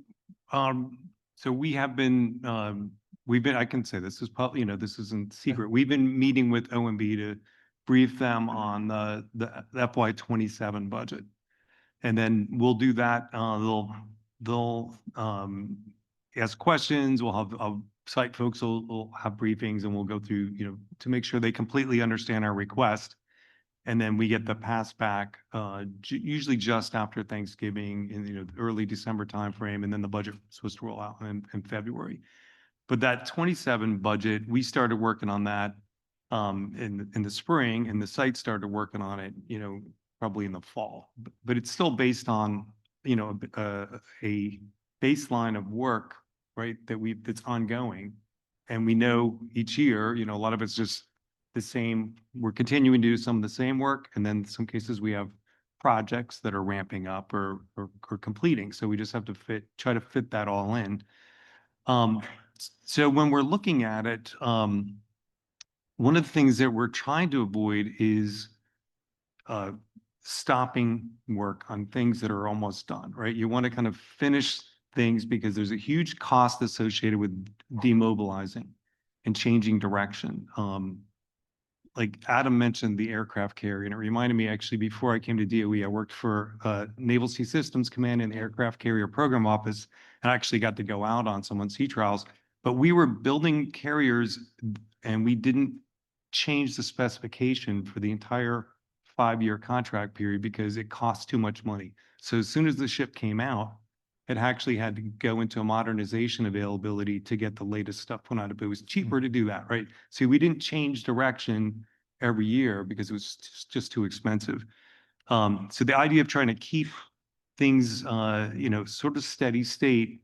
Speaker 2: we have been, I can say this is probably, you know, this isn't secret. We've been meeting with OMB to brief them on the FY27 budget. And then we'll do that. They'll ask questions. We'll have site folks will have briefings, and we'll go through, you know, to make sure they completely understand our request. And then we get the pass back usually just after Thanksgiving in, you know, early December timeframe, and then the budget is supposed to roll out in February. But that 27 budget, we started working on that in the spring, and the site started working on it, you know, probably in the fall. But it's still based on, you know, a baseline of work, right, that's ongoing. And we know each year, you know, a lot of it's just the same. We're continuing to do some of the same work, and then in some cases we have projects that are ramping up or completing. So we just have to try to fit that all in. So when we're looking at it, one of the things that we're trying to avoid is stopping work on things that are almost done, right? You want to kind of finish things because there's a huge cost associated with demobilizing and changing direction. Like Adam mentioned the aircraft carrier, and it reminded me, actually, before I came to DOE, I worked for Naval Sea Systems Command in the Aircraft Carrier Program Office, and I actually got to go out on some sea trials. But we were building carriers, and we didn't change the specification for the entire 5-year contract period because it cost too much money. So as soon as the ship came out, it actually had to go into a modernization availability to get the latest stuff put on it. But it was cheaper to do that, right? See, we didn't change direction every year because it was just too expensive. So the idea of trying to keep things, you know, sort of steady state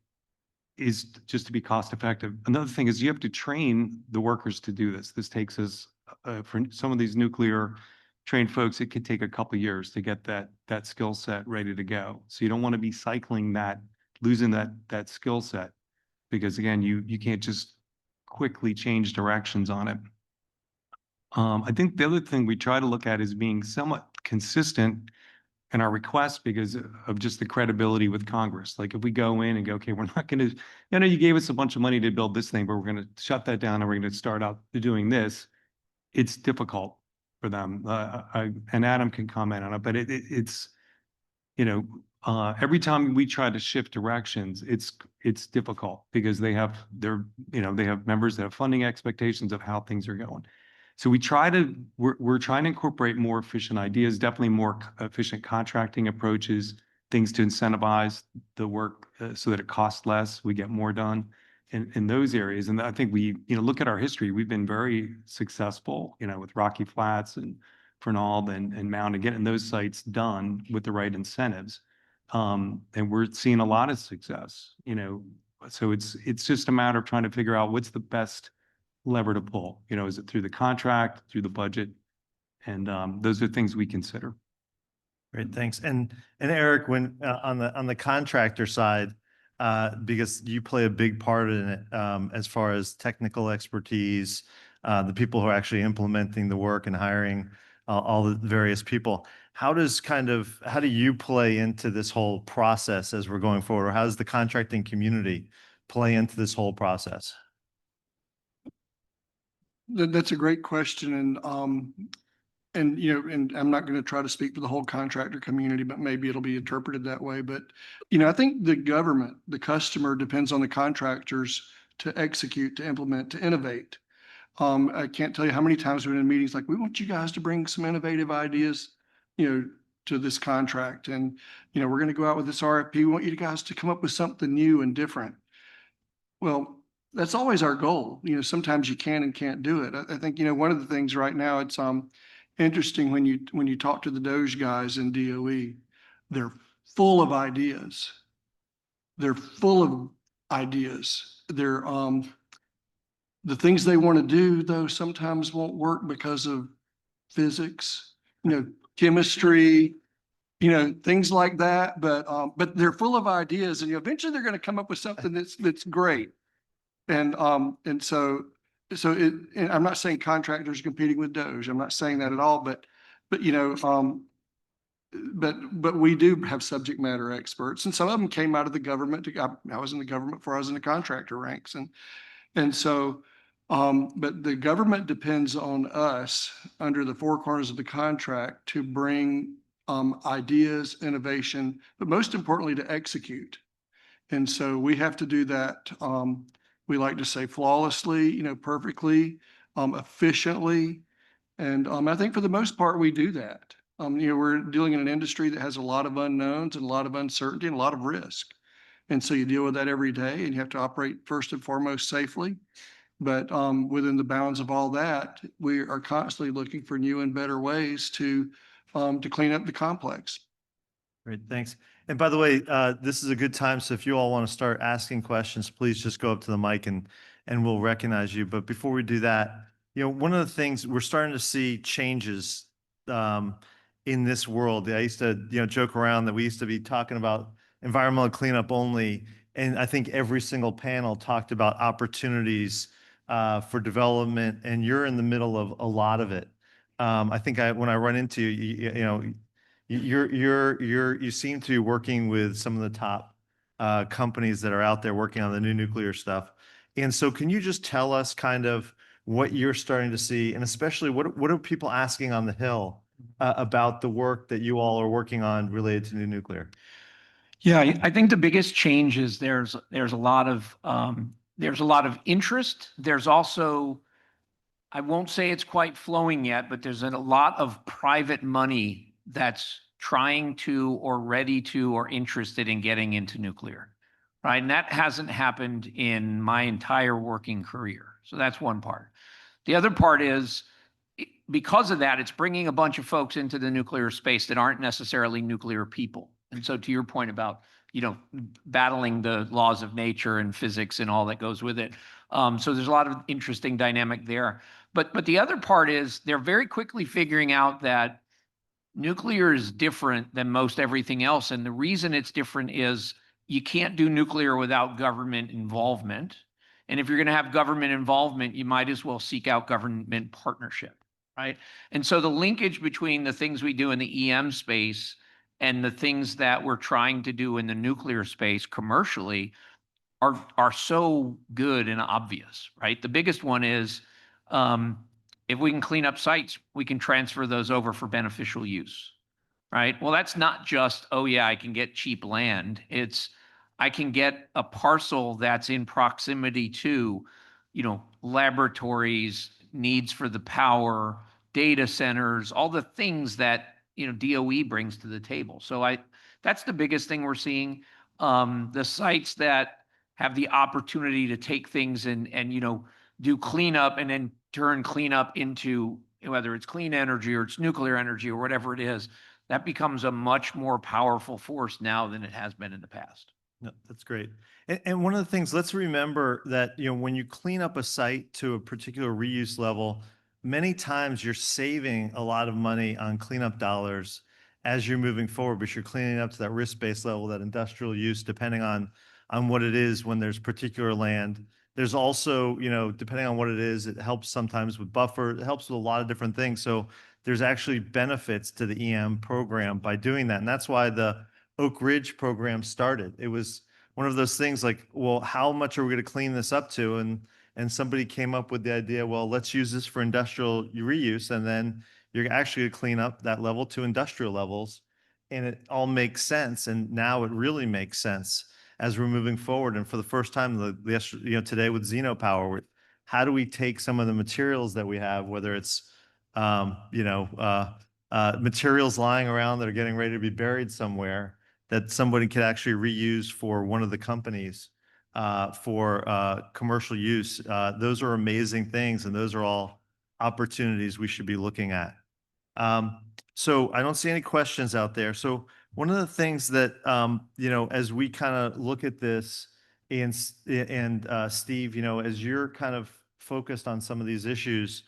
Speaker 2: is just to be cost effective. Another thing is you have to train the workers to do this. This takes us, for some of these nuclear trained folks, it could take a couple of years to get that skill set ready to go. So you don't want to be cycling losing that skill set, because again, you can't just quickly change directions on it. I think the other thing we try to look at is being somewhat consistent in our requests because of just the credibility with Congress. Like if we go in and go, okay, we're not going to, you know, you gave us a bunch of money to build this thing, but we're going to shut that down and we're going to start out doing this. It's difficult for them. And Adam can comment on it, but it's, you know, every time we try to shift directions, it's difficult because they have members that have funding expectations of how things are going. So we're trying to incorporate more efficient ideas, definitely more efficient contracting approaches, things to incentivize the work so that it costs less, we get more done in those areas. And I think we, you know, look at our history, we've been very successful, you know, with Rocky Flats and Fernald and Mound and getting those sites done with the right incentives. And we're seeing a lot of success, so it's just a matter of trying to figure out what's the best lever to pull. Is it through the contract, through the budget? And those are things we consider.
Speaker 1: Great, thanks. And Eric, when on the contractor side, because you play a big part in it, as far as technical expertise, the people who are actually implementing the work and hiring all the various people. How do you play into this whole process as we're going forward? Or how does the contracting community play into this whole process?
Speaker 4: That's a great question. And I'm not going to try to speak for the whole contractor community, but maybe it'll be interpreted that way. But, I think the government, the customer depends on the contractors to execute, to implement, to innovate. I can't tell you how many times we've been in meetings like, we want you guys to bring some innovative ideas, to this contract. And, we're going to go out with this RFP. We want you guys to come up with something new and different. Well, that's always our goal. Sometimes you can and can't do it. I think, one of the things right now, it's interesting when you talk to the DOGE guys in DOE, they're full of ideas. They're full of ideas. They're the things they want to do, though, sometimes won't work because of physics, chemistry, things like that. But they're full of ideas, and eventually they're going to come up with something that's great. And so and I'm not saying contractors are competing with DOGE. I'm not saying that at all. But we do have subject matter experts, and some of them came out of the government. I was in the government before I was in the contractor ranks, and so. But the government depends on us under the four corners of the contract to bring ideas, innovation, but most importantly to execute. And so we have to do that. We like to say flawlessly, perfectly, efficiently. And I think for the most part, we do that. We're dealing in an industry that has a lot of unknowns and a lot of uncertainty and a lot of risk. And so you deal with that every day, and you have to operate first and foremost safely. But within the bounds of all that, we are constantly looking for new and better ways to clean up the complex.
Speaker 1: Great, thanks. And by the way, this is a good time. So if you all want to start asking questions, please just go up to the mic and we'll recognize you. But before we do that, one of the things we're starting to see changes in this world. I used to, joke around that we used to be talking about environmental cleanup only. And I think every single panel talked about opportunities for development, and you're in the middle of a lot of it. I think when I run into you, you seem to be working with some of the top companies that are out there working on the new nuclear stuff. And so can you just tell us kind of what you're starting to see, and especially what are people asking on the Hill about the work that you all are working on related to new nuclear?
Speaker 3: Yeah, I think the biggest change is there's a lot of interest. There's also, I won't say it's quite flowing yet, but there's a lot of private money that's trying to or ready to or interested in getting into nuclear, right? And that hasn't happened in my entire working career. So that's one part. The other part is, because of that, it's bringing a bunch of folks into the nuclear space that aren't necessarily nuclear people. And so to your point about, battling the laws of nature and physics and all that goes with it. So there's a lot of interesting dynamic there. But the other part is they're very quickly figuring out that nuclear is different than most everything else. And the reason it's different is you can't do nuclear without government involvement. And if you're going to have government involvement, you might as well seek out government partnership, right? And so the linkage between the things we do in the EM space and the things that we're trying to do in the nuclear space commercially are so good and obvious, right? The biggest one is if we can clean up sites, we can transfer those over for beneficial use, right? Well, that's not just, oh yeah, I can get cheap land. It's, I can get a parcel that's in proximity to, laboratories, needs for the power, data centers, all the things that, DOE brings to the table. So that's the biggest thing we're seeing. The sites that have the opportunity to take things and do cleanup and then turn cleanup into whether it's clean energy or it's nuclear energy or whatever it is, that becomes a much more powerful force now than it has been in the past.
Speaker 1: No, that's great. And one of the things, let's remember that, when you clean up a site to a particular reuse level, many times you're saving a lot of money on cleanup dollars as you're moving forward, but you're cleaning up to that risk-based level, that industrial use, depending on what it is when there's particular land. There's also, depending on what it is, it helps sometimes with buffer, it helps with a lot of different things. So there's actually benefits to the EM program by doing that. And that's why the Oak Ridge program started. It was one of those things like, well, how much are we going to clean this up to? And somebody came up with the idea, well, let's use this for industrial reuse, and then you're actually going to clean up that level to industrial levels, and it all makes sense. And now it really makes sense as we're moving forward. And for the first time, today with Xenopower, how do we take some of the materials that we have, whether it's materials lying around that are getting ready to be buried somewhere, that somebody could actually reuse for one of the companies for commercial use. Those are amazing things, and those are all opportunities we should be looking at. So I don't see any questions out there. So one of the things that, as we kind of look at this, and Steve, as you're kind of focused on some of these issues,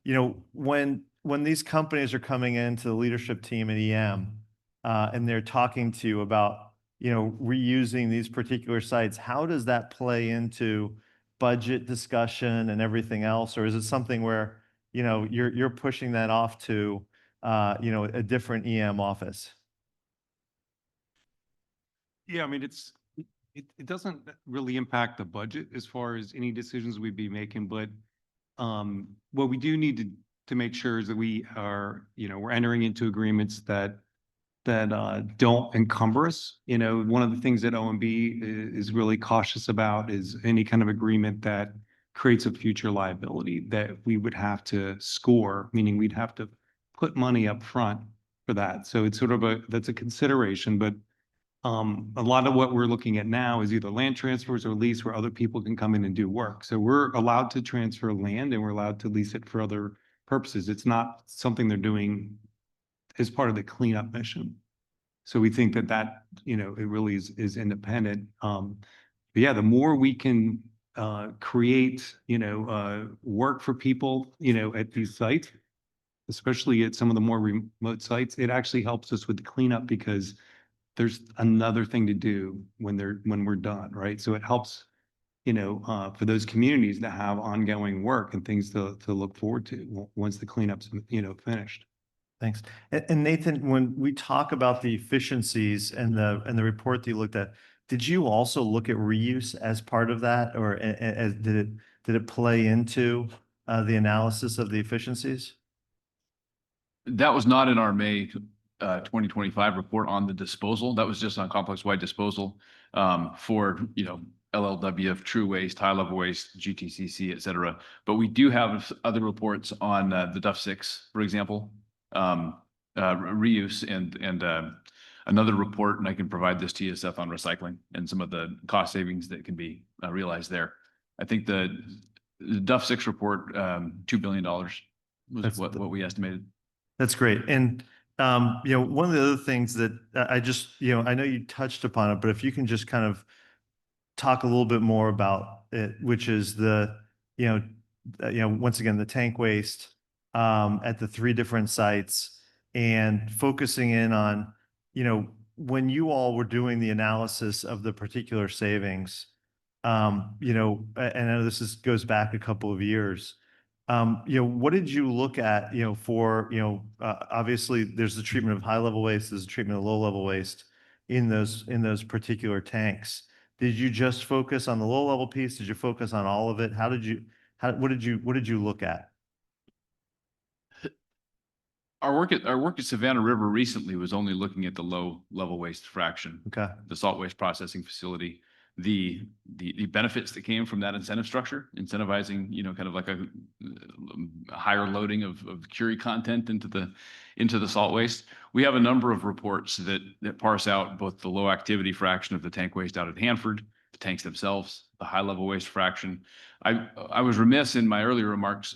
Speaker 1: when these companies are coming into the leadership team at EM, and they're talking to you about, reusing these particular sites, how does that play into budget discussion and everything else? Or is it something where, you're pushing that off to, a different EM office?
Speaker 2: Yeah, I mean, it doesn't really impact the budget as far as any decisions we'd be making, but what we do need to make sure is that we are, we're entering into agreements that don't encumber us. One of the things that OMB is really cautious about is any kind of agreement that creates a future liability that we would have to score, meaning we'd have to put money up front for that. So it's sort of that's a consideration, but a lot of what we're looking at now is either land transfers or lease where other people can come in and do work. So we're allowed to transfer land and we're allowed to lease it for other purposes. It's not something they're doing as part of the cleanup mission. So we think that, it really is independent. But yeah, the more we can create, work for people, at these sites, especially at some of the more remote sites, it actually helps us with the cleanup because there's another thing to do when we're done, right? So it helps, for those communities to have ongoing work and things to look forward to once the cleanup's, finished.
Speaker 1: Thanks. And Nathan, when we talk about the efficiencies and the report that you looked at, did you also look at reuse as part of that, or did it play into the analysis of the efficiencies?
Speaker 5: That was not in our May 2025 report on the disposal. That was just on complex-wide disposal for, LLW of true waste, high-level waste, GTCC, et cetera. But we do have other reports on the DUF6, for example, reuse and another report, and I can provide this to you, Seth, on recycling and some of the cost savings that can be realized there. I think the DUF6 report, $2 billion was what we estimated.
Speaker 1: That's great. And, one of the other things that I just, I know you touched upon it, but if you can just kind of talk a little bit more about it, which is the, once again, the tank waste at the 3 different sites, and focusing in on, when you all were doing the analysis of the particular savings, and I know this goes back a couple of years. What did you look at, for, obviously there's the treatment of high level waste, there's the treatment of low level waste in those particular tanks. Did you just focus on the low level piece? Did you focus on all of it? What did you look at?
Speaker 5: Our work at Savannah River recently was only looking at the low level waste fraction.
Speaker 1: Okay.
Speaker 5: The salt waste processing facility, the benefits that came from that incentive structure, incentivizing, kind of like a higher loading of curie content into the salt waste. We have a number of reports that parse out both the low activity fraction of the tank waste out at Hanford, the tanks themselves, the high level waste fraction. I was remiss in my earlier remarks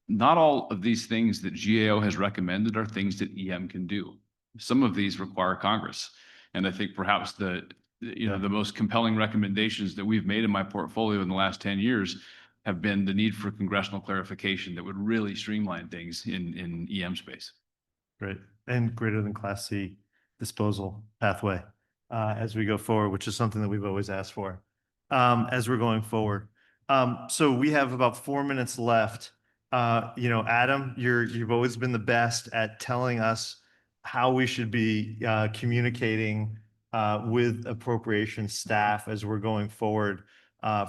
Speaker 5: not all of these things that GAO has recommended are things that EM can do. Some of these require Congress. And I think perhaps the most compelling recommendations that we've made in my portfolio in the last 10 years have been the need for congressional clarification that would really streamline things in EM space.
Speaker 1: Great. And greater than Class C disposal pathway as we go forward, which is something that we've always asked for as we're going forward. So we have about 4 minutes left. Adam, you've always been the best at telling us how we should be communicating with appropriations staff as we're going forward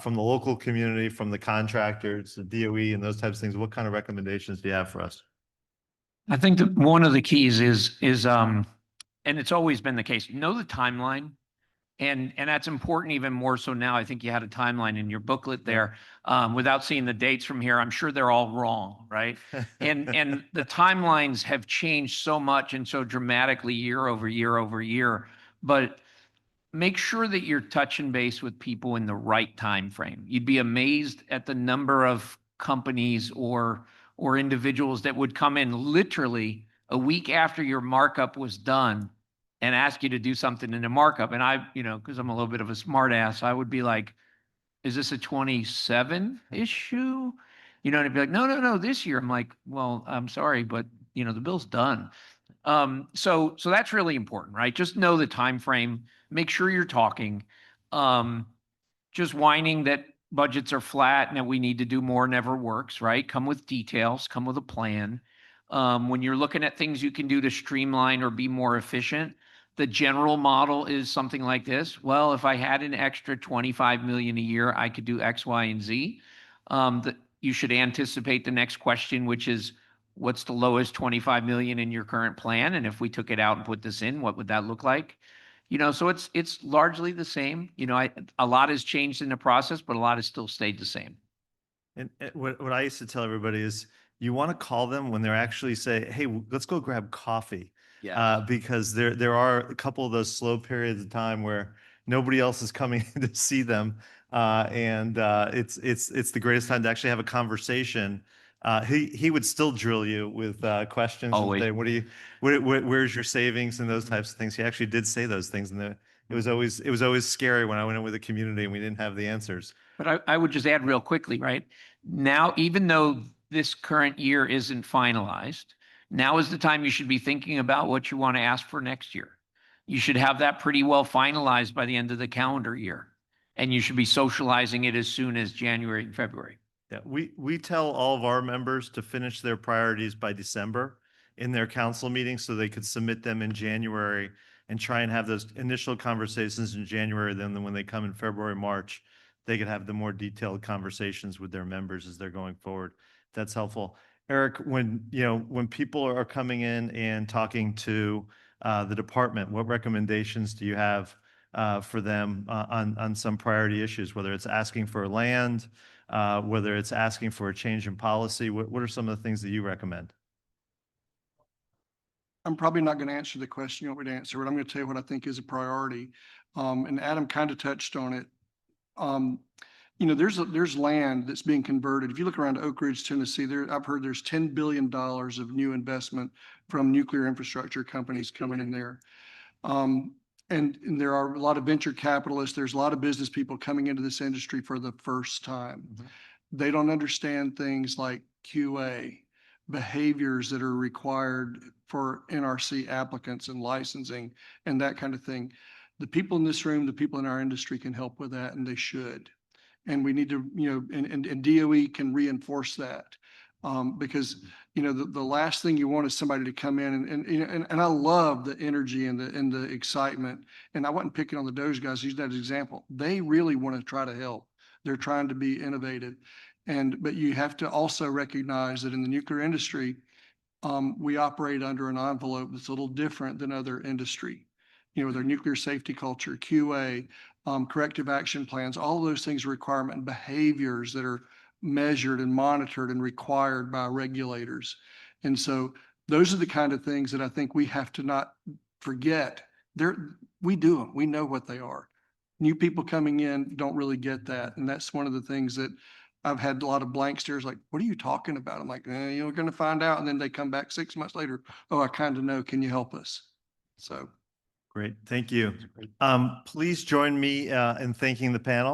Speaker 1: from the local community, from the contractors, the DOE, and those types of things. What kind of recommendations do you have for us?
Speaker 3: I think that one of the keys is and it's always been the case, know the timeline. And that's important even more so now. I think you had a timeline in your booklet there. Without seeing the dates from here, I'm sure they're all wrong, right? And the timelines have changed so much and so dramatically year over year over year. But make sure that you're touching base with people in the right time frame. You'd be amazed at the number of companies or individuals that would come in literally a week after your markup was done and ask you to do something in the markup. And I, because I'm a little bit of a smart ass, I would be like, is this a 27 issue? And it'd be like, no, this year. I'm like, well, I'm sorry, but the bill's done. So that's really important, right? Just know the time frame, make sure you're talking. Just whining that budgets are flat and that we need to do more never works, right? Come with details, come with a plan. When you're looking at things you can do to streamline or be more efficient, the general model is something like this. Well, if I had an extra 25 million a year, I could do X, Y, and Z. You should anticipate the next question, which is, what's the lowest 25 million in your current plan? And if we took it out and put this in, what would that look like? So it's largely the same. A lot has changed in the process, but a lot has still stayed the same.
Speaker 1: And what I used to tell everybody is you want to call them when they're actually say, hey, let's go grab coffee.
Speaker 3: Yeah.
Speaker 1: Because there are a couple of those slow periods of time where nobody else is coming to see them. And it's the greatest time to actually have a conversation. He would still drill you with questions.
Speaker 3: Always.
Speaker 1: And say, where's your savings and those types of things. He actually did say those things. And it was always scary when I went in with the community and we didn't have the answers.
Speaker 3: But I would just add real quickly, right? Now, even though this current year isn't finalized, now is the time you should be thinking about what you want to ask for next year. You should have that pretty well finalized by the end of the calendar year. And you should be socializing it as soon as January and February.
Speaker 1: Yeah, we tell all of our members to finish their priorities by December in their council meetings so they could submit them in January and try and have those initial conversations in January. Then when they come in February, March, they could have the more detailed conversations with their members as they're going forward. That's helpful. Eric, when people are coming in and talking to the department, what recommendations do you have for them on some priority issues, whether it's asking for land, whether it's asking for a change in policy? What are some of the things that you recommend?
Speaker 4: I'm probably not going to answer the question you want me to answer, but I'm going to tell you what I think is a priority. And Adam kind of touched on it. There's land that's being converted. If you look around Oak Ridge, Tennessee, I've heard there's $10 billion of new investment from nuclear infrastructure companies coming in there. And there are a lot of venture capitalists. There's a lot of business people coming into this industry for the first time. Mm-hmm. They don't understand things like QA, behaviors that are required for NRC applicants and licensing and that kind of thing. The people in this room, the people in our industry can help with that, and they should. And we need to, and DOE can reinforce that because, the last thing you want is somebody to come in and I love the energy and the excitement. And I wasn't picking on the Doge guys, use that as an example. They really want to try to help. They're trying to be innovative. But you have to also recognize that in the nuclear industry, we operate under an envelope that's a little different than other industry. Their nuclear safety culture, QA, corrective action plans, all of those things are requirement and behaviors that are measured and monitored and required by regulators. And so those are the kind of things that I think we have to not forget. We do them. We know what they are. New people coming in don't really get that. And that's one of the things that I've had a lot of blank stares, like, what are you talking about? I'm like, you're going to find out. And then they come back 6 months later. Oh, I kind of know. Can you help us? So.
Speaker 1: Great, thank you. Please join me in thanking the panel.